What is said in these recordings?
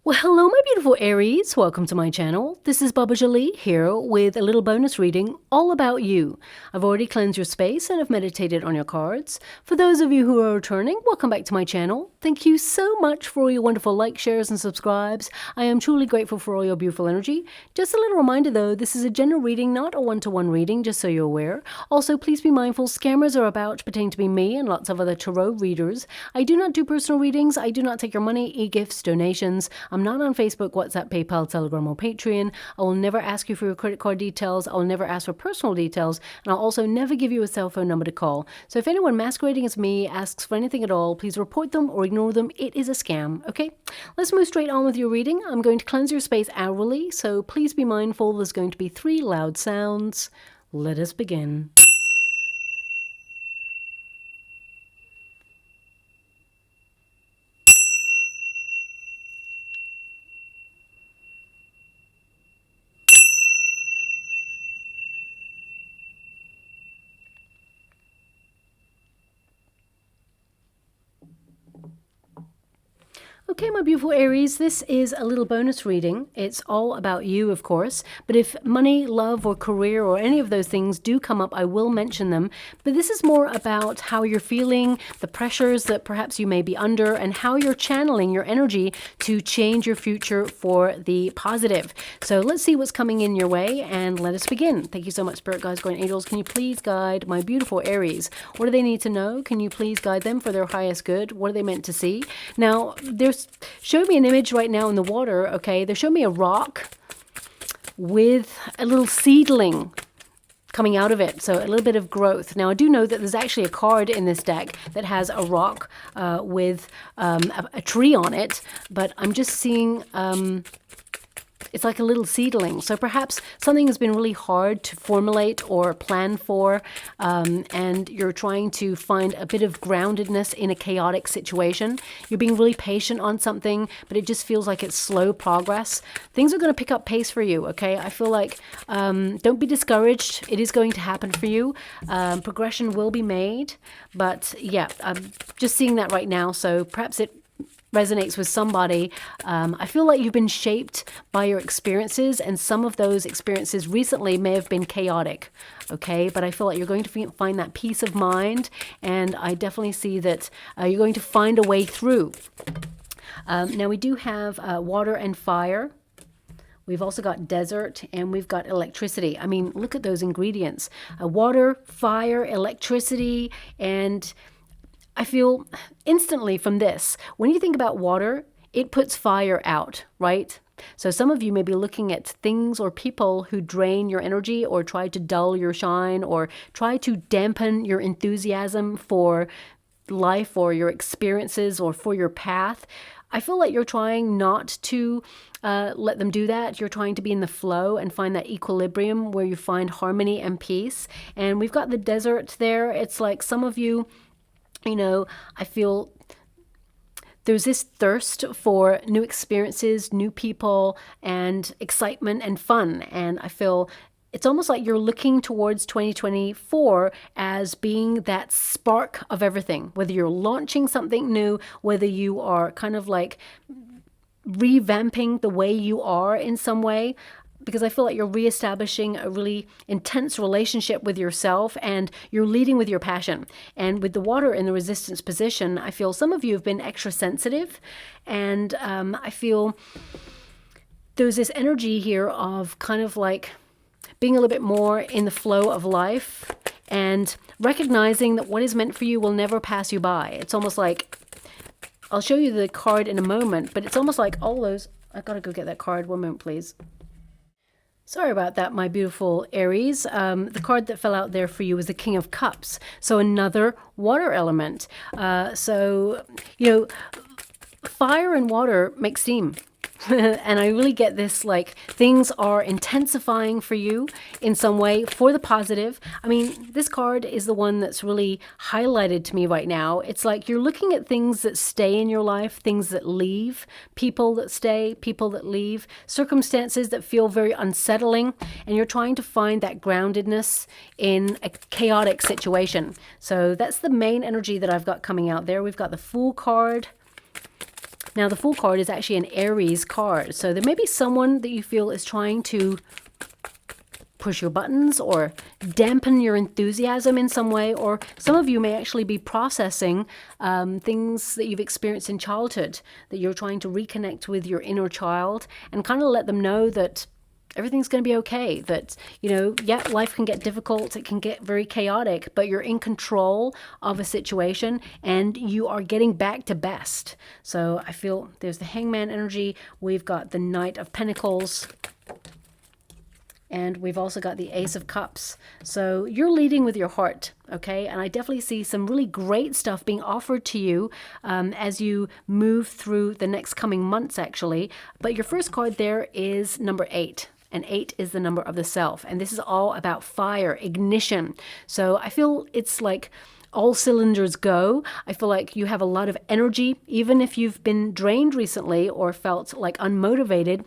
Well, hello, my beautiful Aries. Welcome to my channel. This is Baba Jolie here with a little bonus reading all about you. I've already cleansed your space and have meditated on your cards. For those of you who are returning, welcome back to my channel. Thank you so much for all your wonderful likes, shares, and subscribes. I am truly grateful for all your beautiful energy. Just a little reminder though, this is a general reading, not a one-to-one reading, just so you're aware. Also, please be mindful, scammers are about to pretend to be me and lots of other tarot readers. I do not do personal readings. I do not take your money, e-gifts, donations. I'm not on Facebook, WhatsApp, PayPal, Telegram, or Patreon. I will never ask you for your credit card details. I will never ask for personal details. And I'll also never give you a cell phone number to call. So if anyone masquerading as me asks for anything at all, please report them or ignore them. It is a scam, okay? Let's move straight on with your reading. I'm going to cleanse your space hourly, so please be mindful. There's going to be 3 loud sounds. Let us begin. Okay, my beautiful Aries, this is a little bonus reading. It's all about you, of course, but if money, love, or career, or any of those things do come up, I will mention them. But this is more about how you're feeling, the pressures that perhaps you may be under, and how you're channeling your energy to change your future for the positive. So let's see what's coming in your way, and let us begin. Thank you so much, Spirit Guides, Guardian Angels. Can you please guide my beautiful Aries? What do they need to know? Can you please guide them for their highest good? What are they meant to see? Now, show me an image right now in the water, okay? They show me a rock with a little seedling coming out of it, so a little bit of growth. Now, I do know that there's actually a card in this deck that has a rock with a tree on it, but I'm just seeing it's like a little seedling. So perhaps something has been really hard to formulate or plan for, and you're trying to find a bit of groundedness in a chaotic situation. You're being really patient on something, but it just feels like it's slow progress. Things are going to pick up pace for you, okay? I feel like don't be discouraged. It is going to happen for you. Progression will be made, but yeah, I'm just seeing that right now. So perhaps it resonates with somebody. I feel like you've been shaped by your experiences, and some of those experiences recently may have been chaotic, okay? But I feel like you're going to find that peace of mind, and I definitely see that you're going to find a way through. Now we do have water and fire. We've also got desert, and we've got electricity. I mean, look at those ingredients. Water, fire, electricity, and I feel instantly from this, when you think about water, it puts fire out, right? So some of you may be looking at things or people who drain your energy or try to dull your shine or try to dampen your enthusiasm for life or your experiences or for your path. I feel like you're trying not to let them do that. You're trying to be in the flow and find that equilibrium where you find harmony and peace. And we've got the desert there. It's like some of you, you know, I feel there's this thirst for new experiences, new people, and excitement and fun. And I feel it's almost like you're looking towards 2024 as being that spark of everything, whether you're launching something new, whether you are kind of like revamping the way you are in some way. Because I feel like you're reestablishing a really intense relationship with yourself, and you're leading with your passion. And with the water in the resistance position, I feel some of you have been extra sensitive, and I feel there's this energy here of kind of like being a little bit more in the flow of life and recognizing that what is meant for you will never pass you by. It's almost like, I'll show you the card in a moment, but it's almost like all those, I've got to go get that card. 1 moment, please. Sorry about that, my beautiful Aries. The card that fell out there for you is the King of Cups. So another water element. So, you know, fire and water make steam. And I really get this, like, things are intensifying for you in some way for the positive. I mean, this card is the one that's really highlighted to me right now. It's like you're looking at things that stay in your life, things that leave, people that stay, people that leave, circumstances that feel very unsettling, and you're trying to find that groundedness in a chaotic situation. So that's the main energy that I've got coming out there. We've got the Fool card. Now, the Fool card is actually an Aries card. So there may be someone that you feel is trying to push your buttons or dampen your enthusiasm in some way, or some of you may actually be processing things that you've experienced in childhood, that you're trying to reconnect with your inner child and kind of let them know that everything's going to be okay, that, you know, yeah, life can get difficult, it can get very chaotic, but you're in control of a situation and you are getting back to best. So I feel there's the Hangman energy, we've got the Knight of Pentacles, and we've also got the Ace of Cups. So you're leading with your heart, okay? And I definitely see some really great stuff being offered to you as you move through the next coming months, actually. But your first card there is number 8. And 8 is the number of the self. And this is all about fire, ignition. So I feel it's like all cylinders go. I feel like you have a lot of energy, even if you've been drained recently or felt like unmotivated.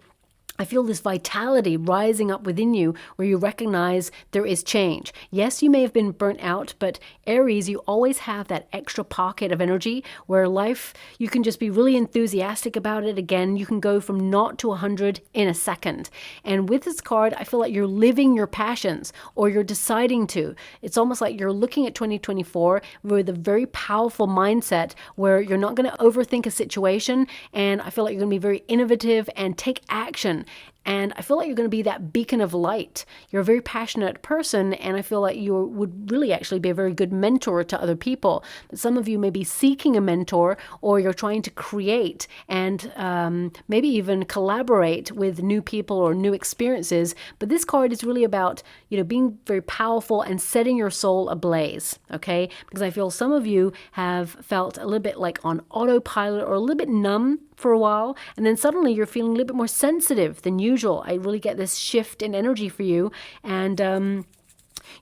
I feel this vitality rising up within you where you recognize there is change. Yes, you may have been burnt out, but Aries, you always have that extra pocket of energy where life, you can just be really enthusiastic about it again. You can go from 0 to 100 in a second. And with this card, I feel like you're living your passions, or you're deciding to. It's almost like you're looking at 2024 with a very powerful mindset where you're not going to overthink a situation. And I feel like you're going to be very innovative and take action. And I feel like you're going to be that beacon of light. You're a very passionate person, and I feel like you would really actually be a very good mentor to other people. But some of you may be seeking a mentor, or you're trying to create and maybe even collaborate with new people or new experiences. But this card is really about, you know, being very powerful and setting your soul ablaze, okay? Because I feel some of you have felt a little bit like on autopilot or a little bit numb for a while, and then suddenly you're feeling a little bit more sensitive than usual. I really get this shift in energy for you, and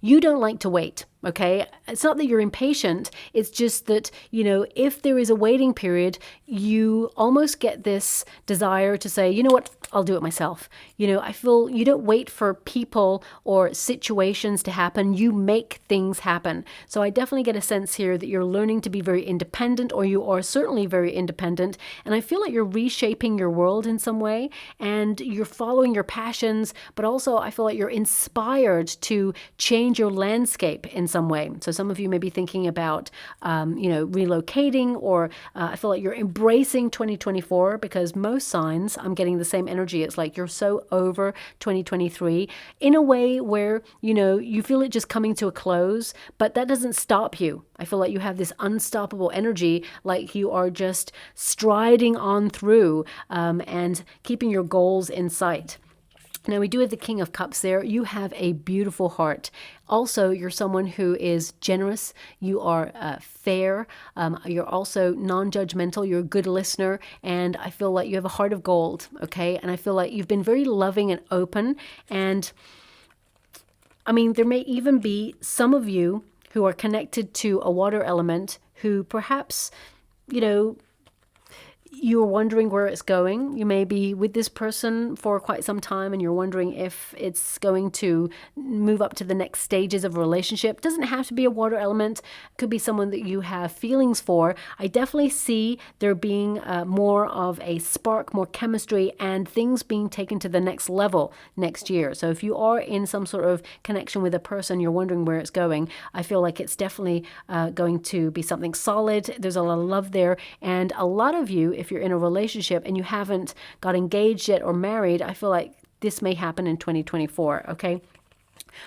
you don't like to wait, okay? It's not that you're impatient, it's just that, you know, if there is a waiting period, you almost get this desire to say, you know what, I'll do it myself. You know, I feel you don't wait for people or situations to happen, you make things happen. So I definitely get a sense here that you're learning to be very independent, or you are certainly very independent, and I feel like you're reshaping your world in some way, and you're following your passions, but also I feel like you're inspired to change your landscape in some way. So some of you may be thinking about, you know, relocating, or I feel like you're embracing 2024, because most signs, I'm getting the same energy. It's like you're so over 2023 in a way where, you know, you feel it just coming to a close, but that doesn't stop you. I feel like you have this unstoppable energy, like you are just striding on through and keeping your goals in sight. Now, we do have the King of Cups there. You have a beautiful heart. Also, you're someone who is generous. You are fair. You're also non-judgmental. You're a good listener. And I feel like you have a heart of gold, okay? And I feel like you've been very loving and open. And, I mean, there may even be some of you who are connected to a water element who perhaps, you know, you're wondering where it's going. You may be with this person for quite some time and you're wondering if it's going to move up to the next stages of a relationship. It doesn't have to be a water element. It could be someone that you have feelings for. I definitely see there being more of a spark, more chemistry, and things being taken to the next level next year. So if you are in some sort of connection with a person, you're wondering where it's going, I feel like it's definitely going to be something solid. There's a lot of love there. And a lot of you, if you're in a relationship and you haven't got engaged yet or married, I feel like this may happen in 2024, okay?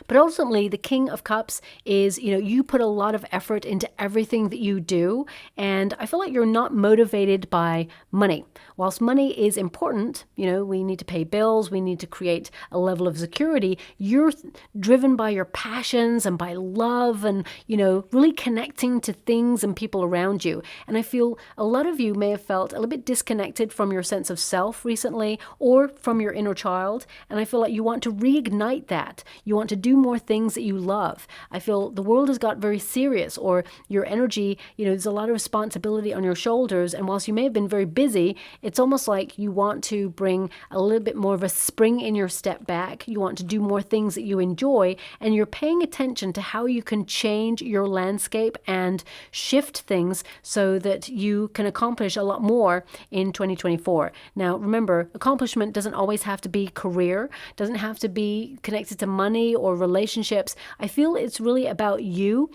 But ultimately, the King of Cups is, you know, you put a lot of effort into everything that you do. And I feel like you're not motivated by money. Whilst money is important, you know, we need to pay bills, we need to create a level of security. You're driven by your passions and by love and, you know, really connecting to things and people around you. And I feel a lot of you may have felt a little bit disconnected from your sense of self recently or from your inner child. And I feel like you want to reignite that. You want to do more things that you love. I feel the world has got very serious, or your energy, there's a lot of responsibility on your shoulders. And whilst you may have been very busy, it's almost like you want to bring a little bit more of a spring in your step back. You want to do more things that you enjoy, and you're paying attention to how you can change your landscape and shift things so that you can accomplish a lot more in 2024. Now, remember, accomplishment doesn't always have to be career, doesn't have to be connected to money or relationships. I feel it's really about you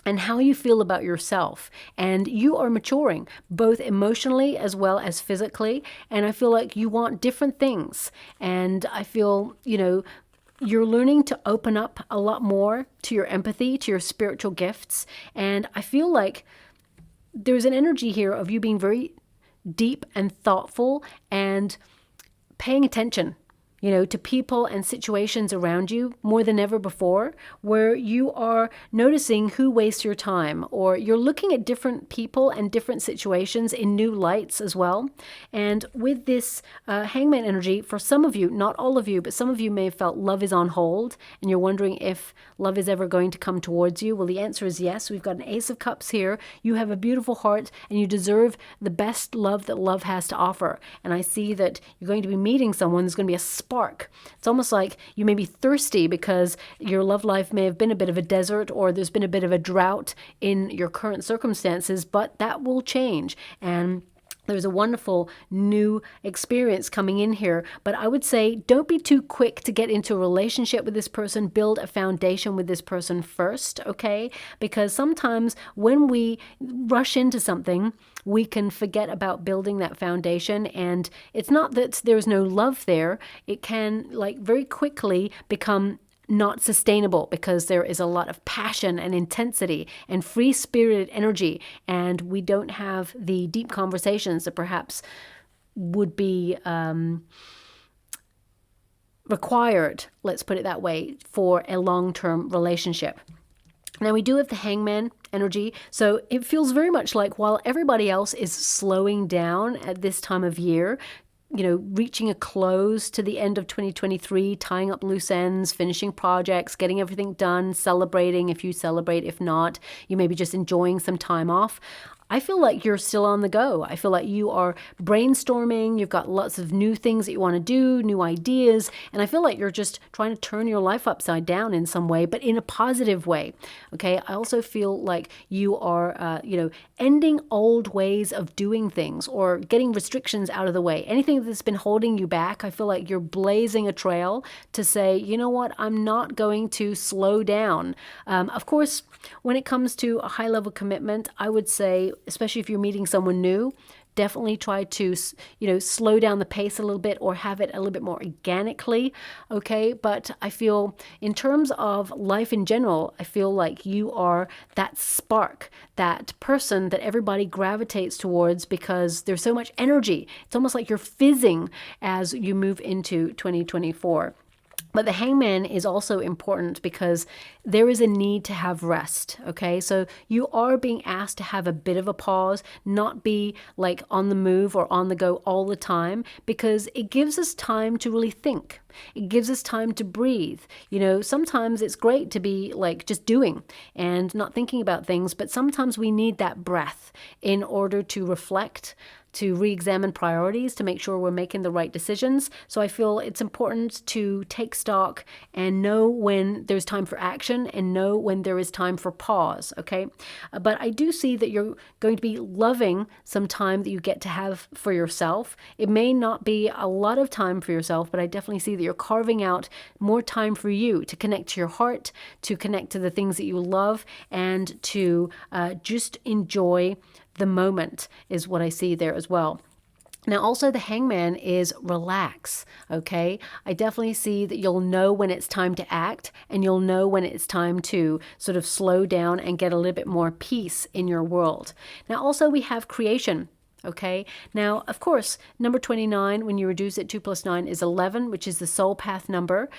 and how you feel about yourself. And you are maturing, both emotionally as well as physically. And I feel like you want different things. And I feel, you're learning to open up a lot more to your empathy, to your spiritual gifts. And I feel like there's an energy here of you being very deep and thoughtful and paying attention, to people and situations around you more than ever before, where you are noticing who wastes your time, or you're looking at different people and different situations in new lights as well. And with this hangman energy, for some of you, not all of you, but some of you may have felt love is on hold and you're wondering if love is ever going to come towards you. Well, the answer is yes. We've got an Ace of Cups here. You have a beautiful heart and you deserve the best love that love has to offer. And I see that you're going to be meeting someone. There's going to be a spark. It's almost like you may be thirsty because your love life may have been a bit of a desert, or there's been a bit of a drought in your current circumstances, but that will change. And there's a wonderful new experience coming in here. But I would say don't be too quick to get into a relationship with this person. Build a foundation with this person first, okay? Because sometimes when we rush into something, we can forget about building that foundation. And it's not that there's no love there. It can very quickly become not sustainable because there is a lot of passion and intensity and free-spirited energy, and we don't have the deep conversations that perhaps would be required, let's put it that way, for a long-term relationship. Now, we do have the hangman energy, so it feels very much like while everybody else is slowing down at this time of year, reaching a close to the end of 2023, tying up loose ends, finishing projects, getting everything done, celebrating if you celebrate. If not, you may be just enjoying some time off. I feel like you're still on the go. I feel like you are brainstorming. You've got lots of new things that you want to do, new ideas. And I feel like you're just trying to turn your life upside down in some way, but in a positive way. Okay. I also feel like you are, ending old ways of doing things or getting restrictions out of the way. Anything that's been holding you back, I feel like you're blazing a trail to say, you know what, I'm not going to slow down. Of course, when it comes to a high level commitment, I would say, especially if you're meeting someone new, definitely try to, slow down the pace a little bit or have it a little bit more organically. Okay. But I feel in terms of life in general, I feel like you are that spark, that person that everybody gravitates towards because there's so much energy. It's almost like you're fizzing as you move into 2024. But the hangman is also important because there is a need to have rest, okay? So you are being asked to have a bit of a pause, not be on the move or on the go all the time, because it gives us time to really think. It gives us time to breathe. Sometimes it's great to be just doing and not thinking about things, but sometimes we need that breath in order to reflect, to re-examine priorities, to make sure we're making the right decisions. So I feel it's important to take stock and know when there's time for action and know when there is time for pause, okay? But I do see that you're going to be loving some time that you get to have for yourself. It may not be a lot of time for yourself, but I definitely see that you're carving out more time for you to connect to your heart, to connect to the things that you love, and to just enjoy the moment is what I see there as well. Now, also the hangman is relax, okay? I definitely see that you'll know when it's time to act and you'll know when it's time to sort of slow down and get a little bit more peace in your world. Now, also we have creation. Okay, now, of course, number 29, when you reduce it, 2 plus 9 is 11, which is the soul path number.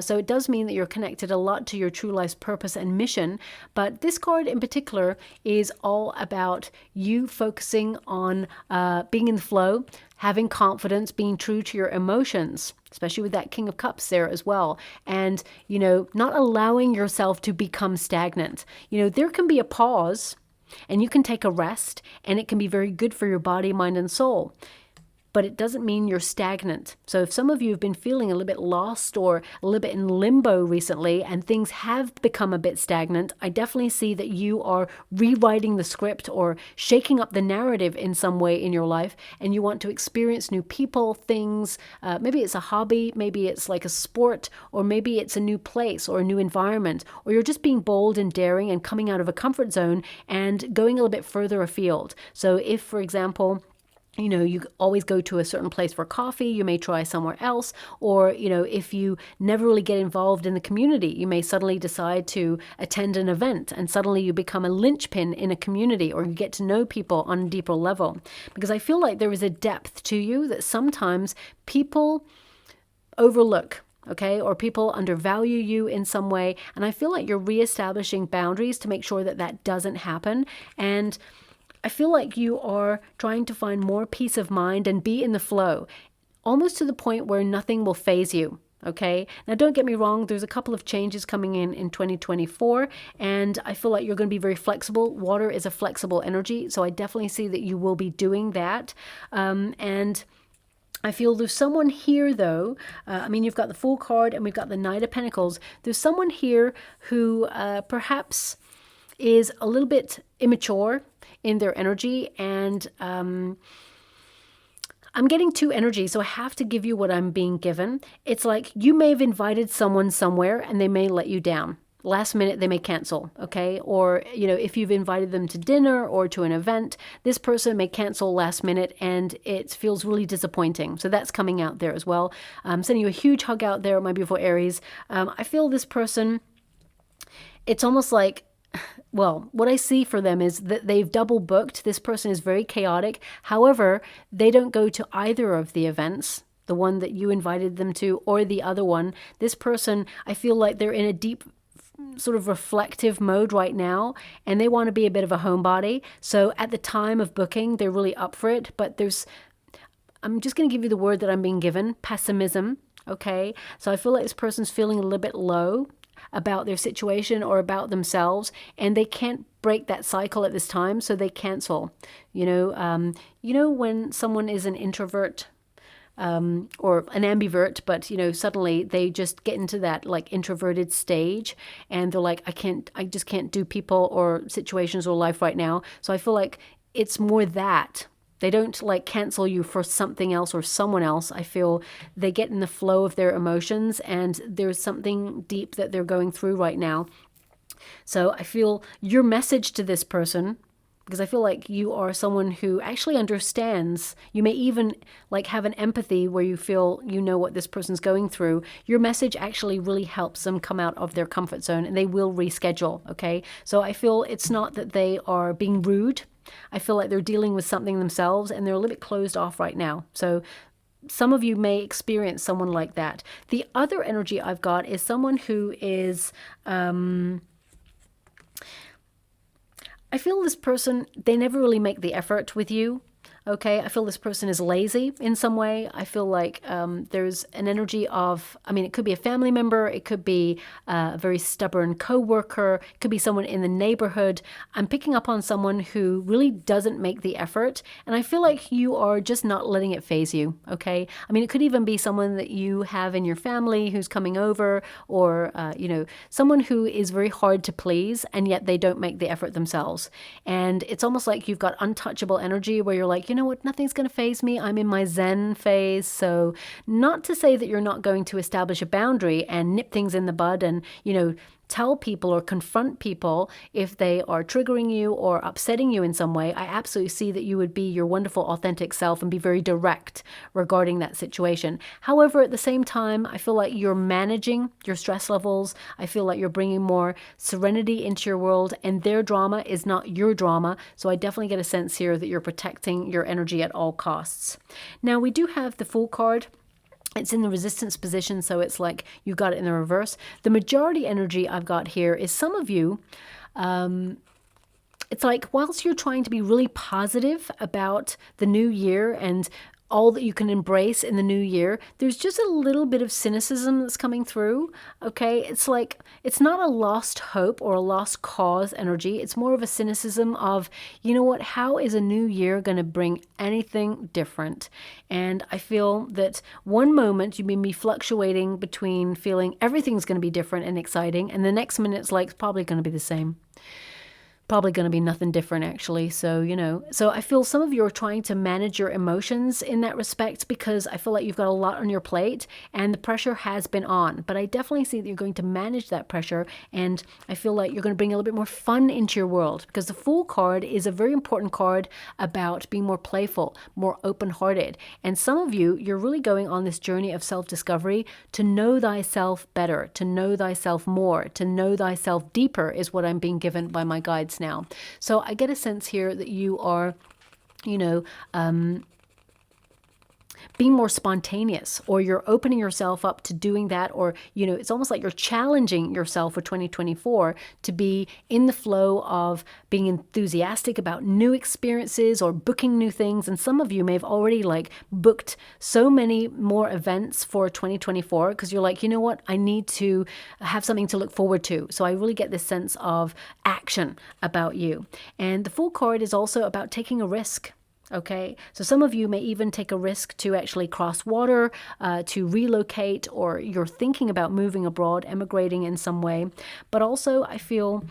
So it does mean that you're connected a lot to your true life's purpose and mission. But this card in particular is all about you focusing on being in the flow, having confidence, being true to your emotions, especially with that King of Cups there as well. And, not allowing yourself to become stagnant. There can be a pause, and you can take a rest, and it can be very good for your body, mind, and soul. But it doesn't mean you're stagnant. So if some of you have been feeling a little bit lost or a little bit in limbo recently and things have become a bit stagnant, I definitely see that you are rewriting the script or shaking up the narrative in some way in your life, and you want to experience new people, things. Maybe it's a hobby, maybe it's like a sport, or maybe it's a new place or a new environment, or you're just being bold and daring and coming out of a comfort zone and going a little bit further afield. So if, for example, you always go to a certain place for coffee, you may try somewhere else. Or, if you never really get involved in the community, you may suddenly decide to attend an event, and suddenly you become a linchpin in a community, or you get to know people on a deeper level. Because I feel like there is a depth to you that sometimes people overlook. Okay, or people undervalue you in some way. And I feel like you're reestablishing boundaries to make sure that that doesn't happen. And I feel like you are trying to find more peace of mind and be in the flow, almost to the point where nothing will faze you. Okay, now don't get me wrong, there's a couple of changes coming in 2024, and I feel like you're going to be very flexible. Water is a flexible energy, so I definitely see that you will be doing that. And I feel there's someone here, though. You've got the Fool card and we've got the Knight of Pentacles. There's someone here who perhaps is a little bit immature in their energy, and I'm getting two energies, so I have to give you what I'm being given. It's like you may have invited someone somewhere and they may let you down. Last minute, they may cancel, okay? Or, if you've invited them to dinner or to an event, this person may cancel last minute and it feels really disappointing. So that's coming out there as well. I'm sending you a huge hug out there, my beautiful Aries. I feel this person, it's almost like, well, what I see for them is that they've double booked. This person is very chaotic. However, they don't go to either of the events, the one that you invited them to or the other one. This person, I feel like they're in a deep sort of reflective mode right now, and they want to be a bit of a homebody. So at the time of booking, they're really up for it. But I'm just going to give you the word that I'm being given, pessimism. Okay. So I feel like this person's feeling a little bit low about their situation or about themselves, and they can't break that cycle at this time, so they cancel. When someone is an introvert or an ambivert, but suddenly they just get into that like introverted stage, and they're like, I just can't do people or situations or life right now. So I feel like it's more that. They don't like cancel you for something else or someone else. I feel they get in the flow of their emotions, and there's something deep that they're going through right now. So I feel your message to this person, because I feel like you are someone who actually understands. You may even like have an empathy where you feel you know what this person's going through. Your message actually really helps them come out of their comfort zone, and they will reschedule, okay? So I feel it's not that they are being rude. I feel like they're dealing with something themselves, and they're a little bit closed off right now. So some of you may experience someone like that. The other energy I've got is someone who is, I feel this person, they never really make the effort with you. Okay, I feel this person is lazy in some way. I feel like there's an energy of, it could be a family member, it could be a very stubborn coworker, it could be someone in the neighborhood. I'm picking up on someone who really doesn't make the effort, and I feel like you are just not letting it faze you, okay? It could even be someone that you have in your family who's coming over, or, someone who is very hard to please, and yet they don't make the effort themselves. And it's almost like you've got untouchable energy where you're like, you know what, nothing's going to faze me. I'm in my Zen phase. So not to say that you're not going to establish a boundary and nip things in the bud and, tell people or confront people if they are triggering you or upsetting you in some way, I absolutely see that you would be your wonderful authentic self and be very direct regarding that situation. However, at the same time, I feel like you're managing your stress levels. I feel like you're bringing more serenity into your world, and their drama is not your drama. So I definitely get a sense here that you're protecting your energy at all costs. Now, we do have the Fool card. It's in the resistance position, so it's like you got it in the reverse. The majority energy I've got here is some of you, it's like whilst you're trying to be really positive about the new year and all that you can embrace in the new year, there's just a little bit of cynicism that's coming through, okay? It's like, it's not a lost hope or a lost cause energy. It's more of a cynicism of, you know what, how is a new year going to bring anything different? And I feel that one moment you may be fluctuating between feeling everything's going to be different and exciting, and the next minute it's like, it's probably going to be the same. Probably going to be nothing different, actually. So, you know, so I feel some of you are trying to manage your emotions in that respect, because I feel like you've got a lot on your plate and the pressure has been on. But I definitely see that you're going to manage that pressure, and I feel like you're going to bring a little bit more fun into your world, because the Fool card is a very important card about being more playful, more open-hearted. And some of you, you're really going on this journey of self-discovery to know thyself better, to know thyself more, to know thyself deeper is what I'm being given by my guides now. So I get a sense here that you are, you know, being more spontaneous, or you're opening yourself up to doing that, or, you know, it's almost like you're challenging yourself for 2024 to be in the flow of being enthusiastic about new experiences or booking new things. And some of you may have already like booked so many more events for 2024 because you're like, you know what, I need to have something to look forward to. So I really get this sense of action about you. And the Fool card is also about taking a risk. Okay, so some of you may even take a risk to actually cross water, to relocate, or you're thinking about moving abroad, emigrating in some way. But also I feel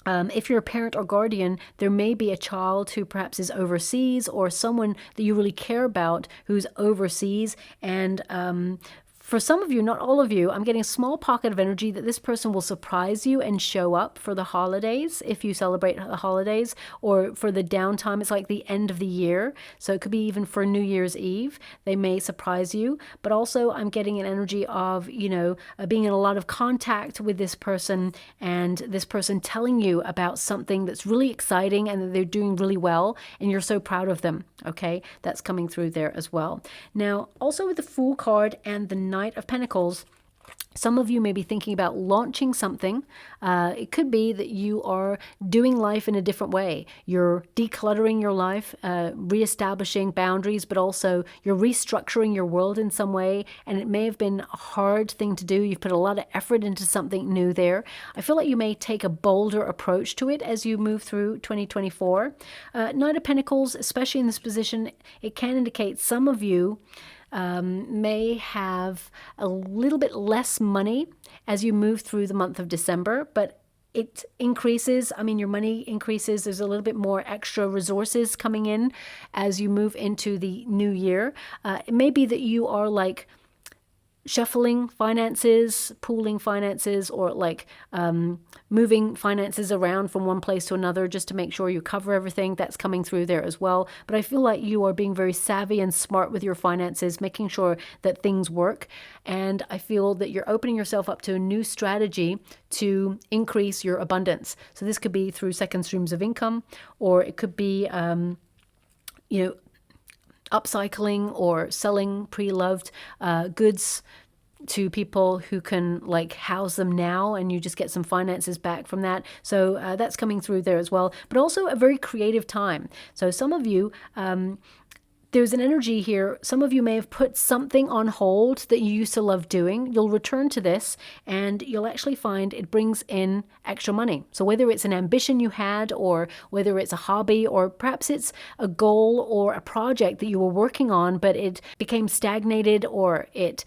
if you're a parent or guardian, there may be a child who perhaps is overseas, or someone that you really care about who's overseas. And for some of you, not all of you, I'm getting a small pocket of energy that this person will surprise you and show up for the holidays, if you celebrate the holidays, or for the downtime. It's like the end of the year. So it could be even for New Year's Eve. They may surprise you. But also I'm getting an energy of, you know, being in a lot of contact with this person, and this person telling you about something that's really exciting and that they're doing really well, and you're so proud of them. Okay, that's coming through there as well. Now, also with the Fool card and the Knight of Pentacles, some of you may be thinking about launching something. It could be that you are doing life in a different way. You're decluttering your life, reestablishing boundaries, but also you're restructuring your world in some way. And it may have been a hard thing to do. You've put a lot of effort into something new there. I feel like you may take a bolder approach to it as you move through 2024. Knight of Pentacles, especially in this position, it can indicate some of you may have a little bit less money as you move through the month of December, but it increases. I mean, your money increases. There's a little bit more extra resources coming in as you move into the new year. It may be that you are like shuffling finances, pooling finances, or like moving finances around from one place to another just to make sure you cover everything. That's coming through there as well. But I feel like you are being very savvy and smart with your finances, making sure that things work. And I feel that you're opening yourself up to a new strategy to increase your abundance. So this could be through second streams of income, or it could be, you know, upcycling or selling pre-loved goods to people who can like house them now, and you just get some finances back from that. So that's coming through there as well, but also a very creative time. So some of you, there's an energy here. Some of you may have put something on hold that you used to love doing. You'll return to this and you'll actually find it brings in extra money. So whether it's an ambition you had, or whether it's a hobby, or perhaps it's a goal or a project that you were working on, but it became stagnated, or it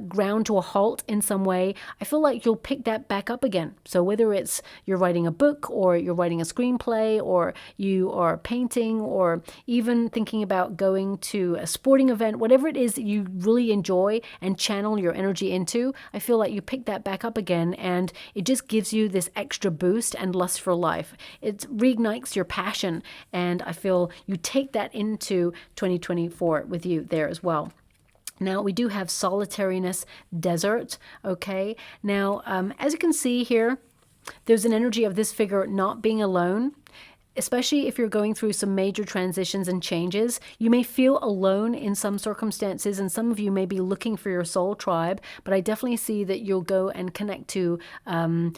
ground to a halt in some way, I feel like you'll pick that back up again. So whether it's you're writing a book, or you're writing a screenplay, or you are painting, or even thinking about going going to a sporting event, whatever it is that you really enjoy and channel your energy into, I feel like you pick that back up again, and it just gives you this extra boost and lust for life. It reignites your passion, and I feel you take that into 2024 with you there as well. Now, we do have solitariness, desert, okay? Now, as you can see here, there's an energy of this figure not being alone. Especially if you're going through some major transitions and changes, you may feel alone in some circumstances, and some of you may be looking for your soul tribe, but I definitely see that you'll go and connect to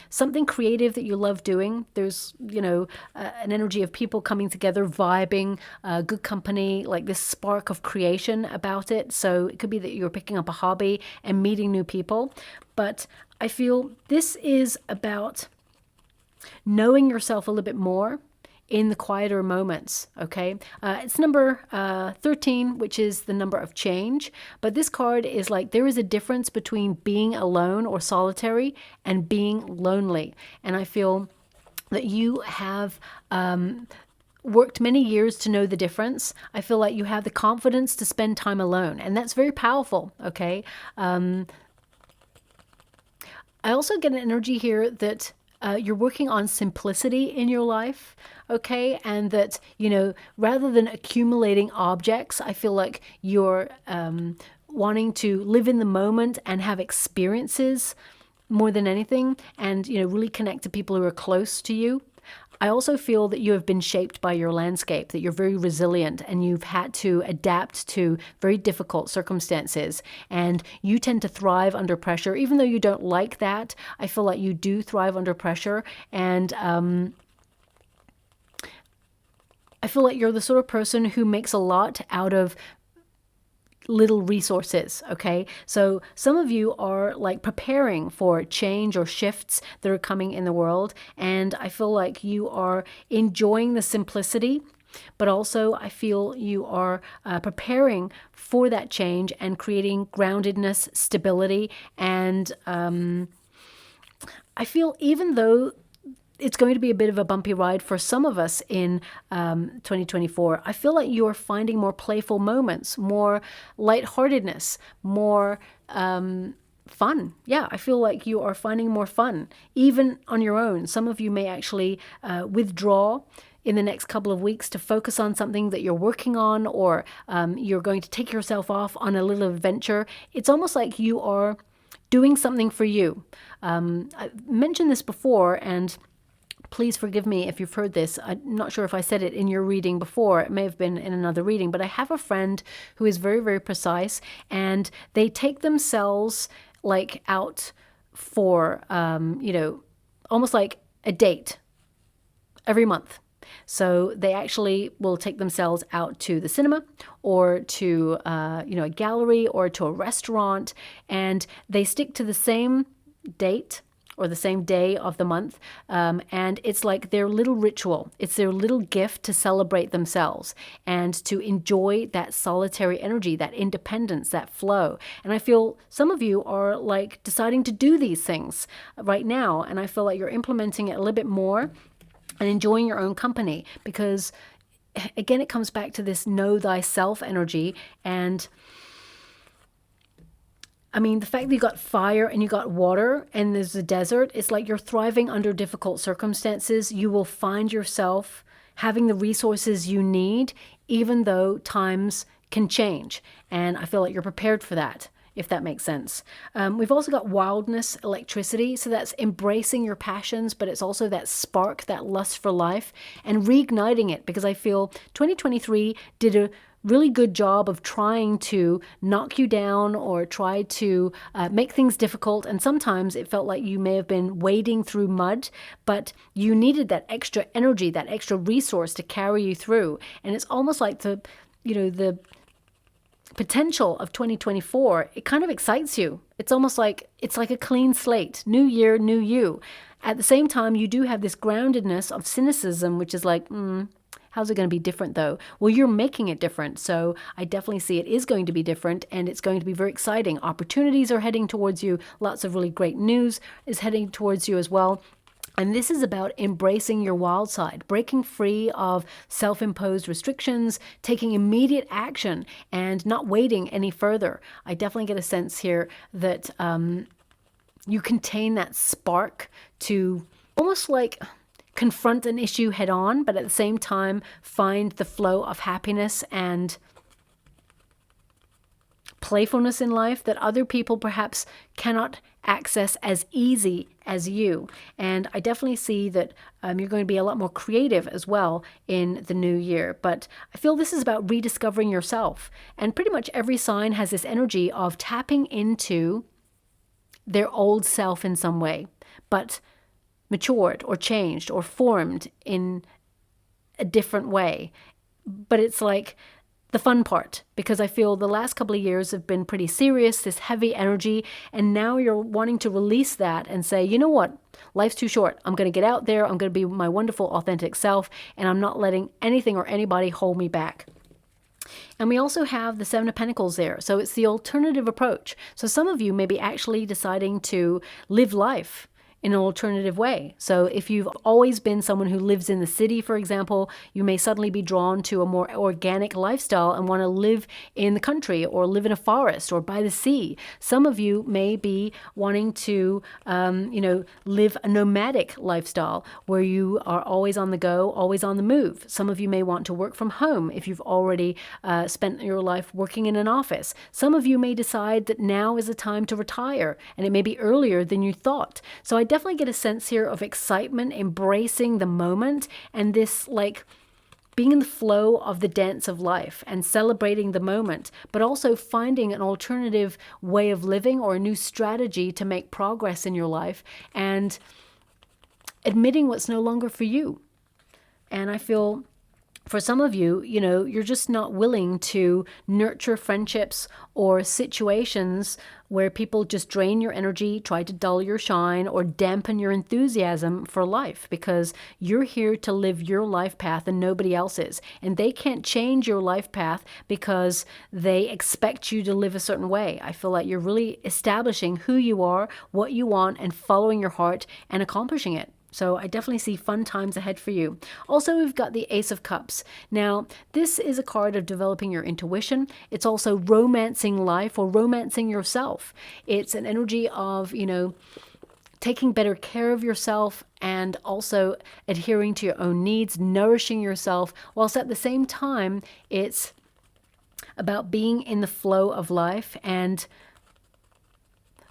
something creative that you love doing. There's, you know, an energy of people coming together, vibing, good company, like this spark of creation about it. So it could be that you're picking up a hobby and meeting new people, but I feel this is about knowing yourself a little bit more in the quieter moments, okay? It's number 13, which is the number of change. But this card is like, there is a difference between being alone or solitary and being lonely. And I feel that you have worked many years to know the difference. I feel like you have the confidence to spend time alone, and that's very powerful, okay? I also get an energy here that you're working on simplicity in your life, okay? And that, you know, rather than accumulating objects, I feel like you're wanting to live in the moment and have experiences more than anything, and, you know, really connect to people who are close to you. I also feel that you have been shaped by your landscape, that you're very resilient and you've had to adapt to very difficult circumstances. And you tend to thrive under pressure, even though you don't like that. I feel like you do thrive under pressure. And I feel like you're the sort of person who makes a lot out of little resources, okay? So some of you are like preparing for change or shifts that are coming in the world, and I feel like you are enjoying the simplicity, but also I feel you are preparing for that change and creating groundedness, stability, and I feel even though it's going to be a bit of a bumpy ride for some of us in 2024. I feel like you're finding more playful moments, more lightheartedness, more fun. Yeah, I feel like you are finding more fun, even on your own. Some of you may actually withdraw in the next couple of weeks to focus on something that you're working on, or you're going to take yourself off on a little adventure. It's almost like you are doing something for you. I mentioned this before, and please forgive me if you've heard this. I'm not sure if I said it in your reading before. It may have been in another reading, but I have a friend who is very, very precise, and they take themselves like out for, you know, almost like a date every month. So they actually will take themselves out to the cinema, or to, you know, a gallery, or to a restaurant, and they stick to the same date or the same day of the month, and it's like their little ritual. It's their little gift to celebrate themselves and to enjoy that solitary energy, that independence, that flow. And I feel some of you are like deciding to do these things right now, and I feel like you're implementing it a little bit more and enjoying your own company, because again, it comes back to this know thyself energy. And I mean, the fact that you got fire and you got water and there's a desert, it's like you're thriving under difficult circumstances. You will find yourself having the resources you need, even though times can change. And I feel like you're prepared for that, if that makes sense. We've also got wildness, electricity. So that's embracing your passions, but it's also that spark, that lust for life, and reigniting it, because I feel 2023 did a really good job of trying to knock you down or try to make things difficult. And sometimes it felt like you may have been wading through mud, but you needed that extra energy, that extra resource to carry you through. And it's almost like the, you know, the potential of 2024, it kind of excites you. It's almost like, it's like a clean slate, new year, new you. At the same time, you do have this groundedness of cynicism, which is like, how's it going to be different though? Well, you're making it different. So I definitely see it is going to be different, and it's going to be very exciting. Opportunities are heading towards you. Lots of really great news is heading towards you as well. And this is about embracing your wild side, breaking free of self-imposed restrictions, taking immediate action, and not waiting any further. I definitely get a sense here that you contain that spark to almost like confront an issue head on, but at the same time find the flow of happiness and playfulness in life that other people perhaps cannot access as easy as you. And I definitely see that you're going to be a lot more creative as well in the new year. But I feel this is about rediscovering yourself. And pretty much every sign has this energy of tapping into their old self in some way, but matured or changed or formed in a different way. But it's like the fun part, because I feel the last couple of years have been pretty serious, this heavy energy, and now you're wanting to release that and say, you know what, life's too short. I'm going to get out there, I'm going to be my wonderful, authentic self, and I'm not letting anything or anybody hold me back. And we also have the Seven of Pentacles there, so it's the alternative approach. So some of you may be actually deciding to live life in an alternative way. So if you've always been someone who lives in the city, for example, you may suddenly be drawn to a more organic lifestyle and want to live in the country or live in a forest or by the sea. Some of you may be wanting to, live a nomadic lifestyle where you are always on the go, always on the move. Some of you may want to work from home if you've already spent your life working in an office. Some of you may decide that now is the time to retire, and it may be earlier than you thought. So I definitely get a sense here of excitement, embracing the moment, and this like being in the flow of the dance of life and celebrating the moment, but also finding an alternative way of living or a new strategy to make progress in your life and admitting what's no longer for you. And I feel for some of you, you're just not willing to nurture friendships or situations where people just drain your energy, try to dull your shine, or dampen your enthusiasm for life, because you're here to live your life path and nobody else's. And they can't change your life path because they expect you to live a certain way. I feel like you're really establishing who you are, what you want, and following your heart and accomplishing it. So I definitely see fun times ahead for you. Also, we've got the Ace of Cups. Now, this is a card of developing your intuition. It's also romancing life or romancing yourself. It's an energy of, taking better care of yourself and also adhering to your own needs, nourishing yourself, whilst at the same time, it's about being in the flow of life and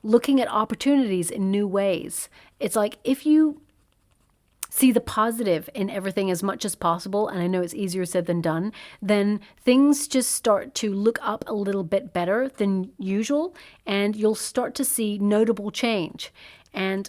looking at opportunities in new ways. It's like if you see the positive in everything as much as possible, and I know it's easier said than done, then things just start to look up a little bit better than usual, and you'll start to see notable change. And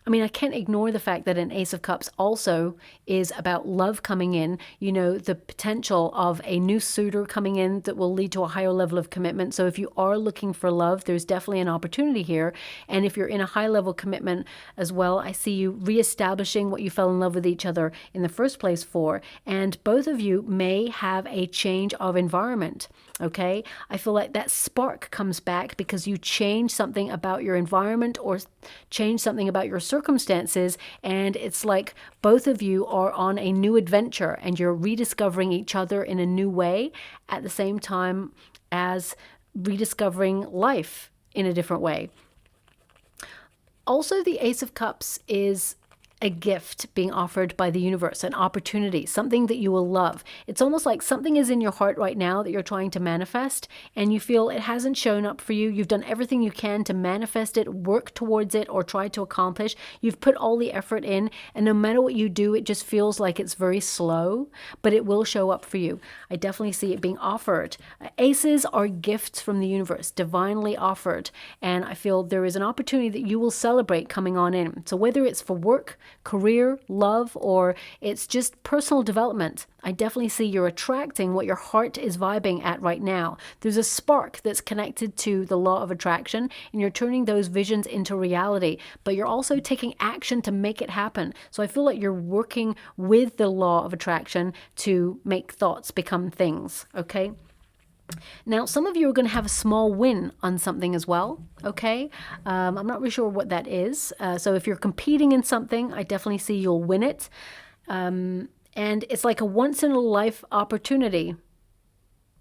I can't ignore the fact that an Ace of Cups also is about love coming in, the potential of a new suitor coming in that will lead to a higher level of commitment. So if you are looking for love, there's definitely an opportunity here. And if you're in a high level commitment as well, I see you reestablishing what you fell in love with each other in the first place for. And both of you may have a change of environment. Okay, I feel like that spark comes back because you change something about your environment or change something about your circumstances, and it's like both of you are on a new adventure and you're rediscovering each other in a new way at the same time as rediscovering life in a different way. Also, the Ace of Cups is a gift being offered by the universe, an opportunity, something that you will love. It's almost like something is in your heart right now that you're trying to manifest, and you feel it hasn't shown up for you. You've done everything you can to manifest it, work towards it, or try to accomplish. You've put all the effort in, and no matter what you do, it just feels like it's very slow, but it will show up for you. I definitely see it being offered. Aces are gifts from the universe, divinely offered, and I feel there is an opportunity that you will celebrate coming on in. So whether it's for work, career, love, or it's just personal development, I definitely see you're attracting what your heart is vibing at right now. There's a spark that's connected to the law of attraction, and you're turning those visions into reality, but you're also taking action to make it happen. So I feel like you're working with the law of attraction to make thoughts become things, okay? Now, some of you are going to have a small win on something as well, okay? I'm not really sure what that is. So if you're competing in something, I definitely see you'll win it. And it's like a once-in-a-life opportunity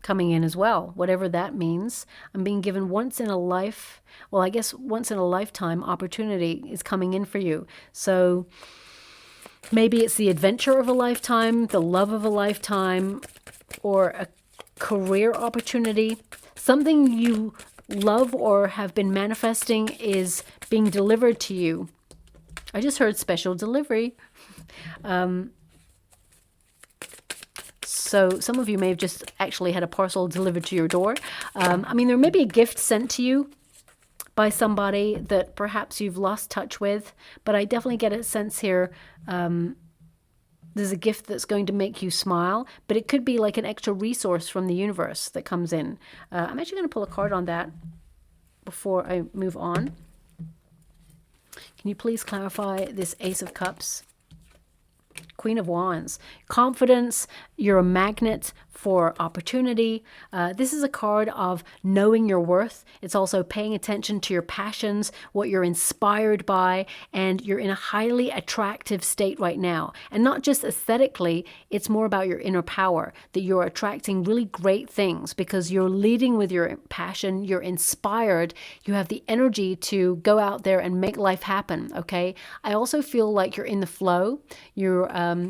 coming in as well, whatever that means. I'm being given once in a life, well, I guess once in a lifetime opportunity is coming in for you. So maybe it's the adventure of a lifetime, the love of a lifetime, or a career opportunity. Something you love or have been manifesting is being delivered to you. I just heard special delivery. So some of you may have just actually had a parcel delivered to your door. I mean, there may be a gift sent to you by somebody that perhaps you've lost touch with, but I definitely get a sense here there's a gift that's going to make you smile, but it could be like an extra resource from the universe that comes in. I'm actually going to pull a card on that before I move on. Can you please clarify this Ace of Cups? Queen of Wands. Confidence. You're a magnet for opportunity. This is a card of knowing your worth. It's also paying attention to your passions, what you're inspired by, and you're in a highly attractive state right now. And not just aesthetically, it's more about your inner power, that you're attracting really great things because you're leading with your passion, you're inspired, you have the energy to go out there and make life happen, okay? I also feel like you're in the flow. You're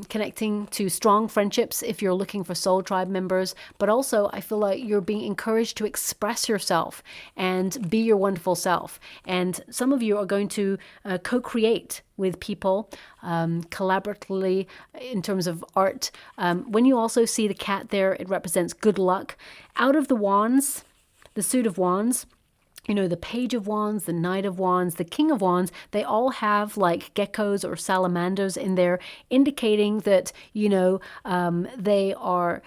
connecting to strong friendships if you're looking for soul tribe members, but also I feel like you're being encouraged to express yourself and be your wonderful self. And some of you are going to co-create with people collaboratively in terms of art. When you also see the cat there, it represents good luck. Out of the wands, the suit of wands, you know, the Page of Wands, the Knight of Wands, the King of Wands, they all have like geckos or salamanders in there, indicating that, you know, they are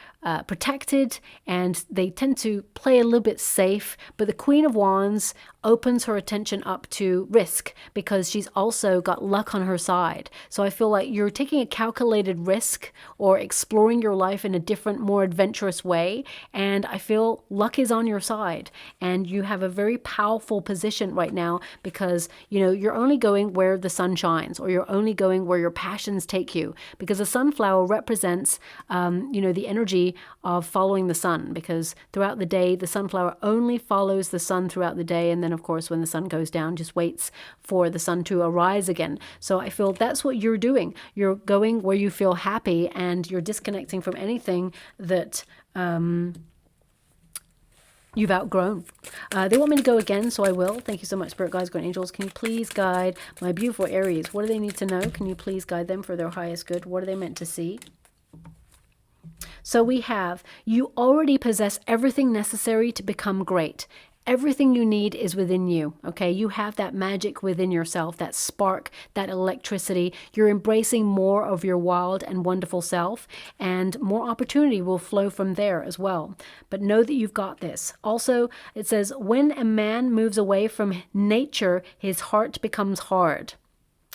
protected and they tend to play a little bit safe. But the Queen of Wands opens her attention up to risk because she's also got luck on her side. So I feel like you're taking a calculated risk or exploring your life in a different, more adventurous way. And I feel luck is on your side and you have a very powerful position right now because, you know, you're only going where the sun shines, or you're only going where your passions take you, because the sunflower represents, you know, the energy of following the sun, because throughout the day, the sunflower only follows the sun throughout the day. And then of course, when the sun goes down, just waits for the sun to arise again. So I feel that's what you're doing. You're going where you feel happy and you're disconnecting from anything that, you've outgrown. They want me to go again, so I will. Thank you so much, Spirit Guides, Guardian Angels. Can you please guide my beautiful Aries? What do they need to know? Can you please guide them for their highest good? What are they meant to see? So we have, you already possess everything necessary to become great. Everything you need is within you, okay? You have that magic within yourself, that spark, that electricity. You're embracing more of your wild and wonderful self, and more opportunity will flow from there as well. But know that you've got this. Also, it says, when a man moves away from nature, his heart becomes hard.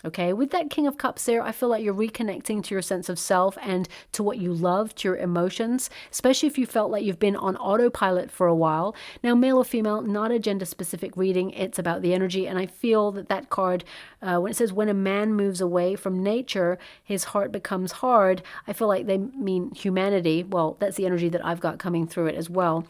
Okay, with that King of Cups there, I feel like you're reconnecting to your sense of self and to what you love, to your emotions, especially if you felt like you've been on autopilot for a while. Now, male or female, not a gender-specific reading. It's about the energy, and I feel that that card, when it says, when a man moves away from nature, his heart becomes hard, I feel like they mean humanity. Well, that's the energy that I've got coming through it as well.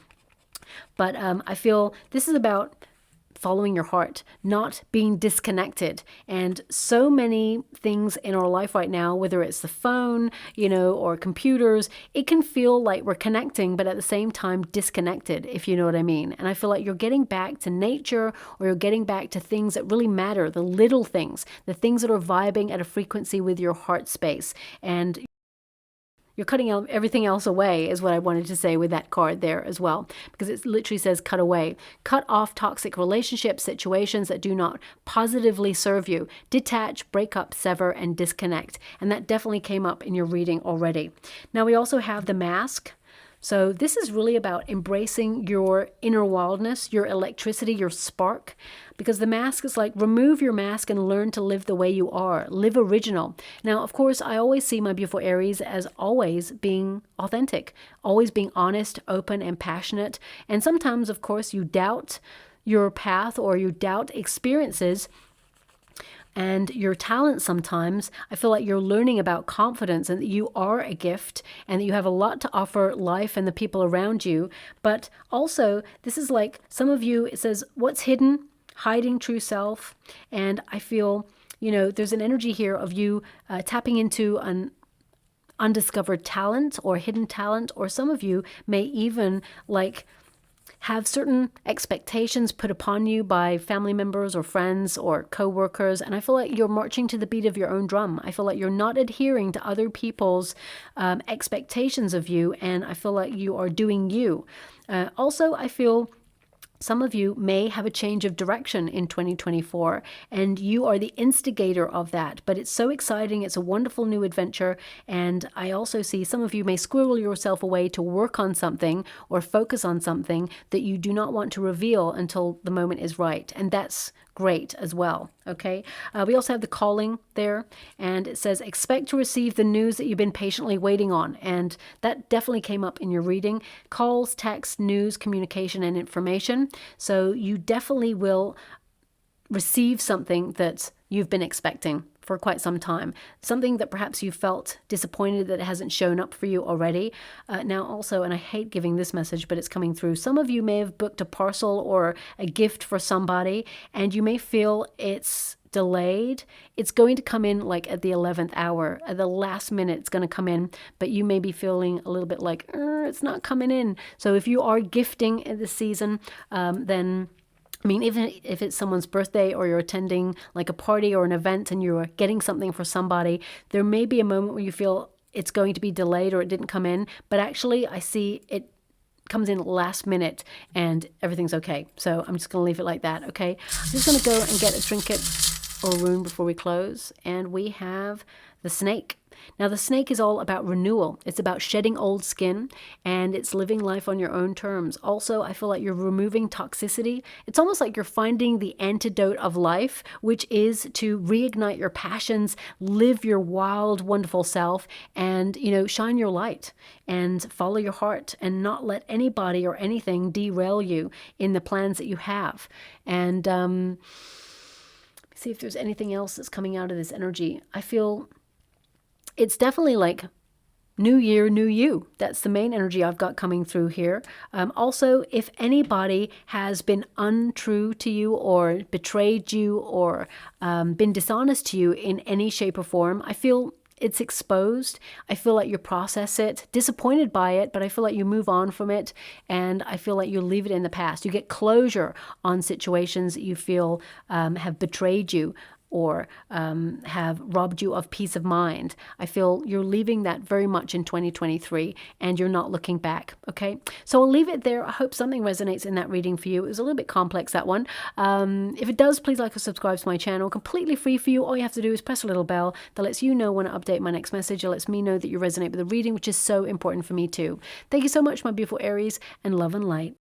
But I feel this is about following your heart, not being disconnected. And so many things in our life right now, whether it's the phone, you know, or computers, it can feel like we're connecting, but at the same time disconnected, if you know what I mean. And I feel like you're getting back to nature, or you're getting back to things that really matter, the little things, the things that are vibing at a frequency with your heart space. And you're cutting everything else away is what I wanted to say with that card there as well, because it literally says cut away. Cut off toxic relationships, situations that do not positively serve you. Detach, break up, sever, and disconnect. And that definitely came up in your reading already. Now we also have the mask. So this is really about embracing your inner wildness, your electricity, your spark, because the mask is like, remove your mask and learn to live the way you are. Live original. Now, of course, I always see my beautiful Aries as always being authentic, always being honest, open, and passionate. And sometimes, of course, you doubt your path or you doubt experiences and your talent. Sometimes I feel like you're learning about confidence and that you are a gift and that you have a lot to offer life and the people around you. But also, this is like some of you, it says, what's hidden? Hiding true self. And I feel, there's an energy here of you tapping into an undiscovered talent or hidden talent, or some of you may even like have certain expectations put upon you by family members or friends or co-workers, and I feel like you're marching to the beat of your own drum. I feel like you're not adhering to other people's expectations of you, and I feel like you are doing you. Also, I feel some of you may have a change of direction in 2024, and you are the instigator of that. But it's so exciting. It's a wonderful new adventure. And I also see some of you may squirrel yourself away to work on something or focus on something that you do not want to reveal until the moment is right. And that's great as well. Okay. We also have the calling there, and it says, expect to receive the news that you've been patiently waiting on. And that definitely came up in your reading. Calls, text, news, communication, and information. So you definitely will receive something that you've been expecting for quite some time. Something that perhaps you felt disappointed that it hasn't shown up for you already. Now also, and I hate giving this message, but it's coming through. Some of you may have booked a parcel or a gift for somebody, and you may feel it's delayed. It's going to come in like at the 11th hour, at the last minute it's going to come in, but you may be feeling a little bit like, it's not coming in. So if you are gifting in this season, then even if it's someone's birthday or you're attending like a party or an event and you're getting something for somebody, there may be a moment where you feel it's going to be delayed or it didn't come in, but actually I see it comes in last minute and everything's okay. So I'm just going to leave it like that, okay? I'm just going to go and get a trinket or rune before we close, and we have the snake. Now, the snake is all about renewal. It's about shedding old skin, and it's living life on your own terms. Also, I feel like you're removing toxicity. It's almost like you're finding the antidote of life, which is to reignite your passions, live your wild, wonderful self, and, shine your light and follow your heart and not let anybody or anything derail you in the plans that you have. And see if there's anything else that's coming out of this energy. I feel it's definitely like new year, new you. That's the main energy I've got coming through here. Also, if anybody has been untrue to you or betrayed you or been dishonest to you in any shape or form, I feel it's exposed. I feel like you process it, disappointed by it, but I feel like you move on from it, and I feel like you leave it in the past. You get closure on situations that you feel have betrayed you or have robbed you of peace of mind. I feel you're leaving that very much in 2023 and you're not looking back, okay? So I'll leave it there. I hope something resonates in that reading for you. It was a little bit complex, that one. If it does, please like or subscribe to my channel. Completely free for you. All you have to do is press a little bell that lets you know when I update my next message. It lets me know that you resonate with the reading, which is so important for me too. Thank you so much, my beautiful Aries, and love and light.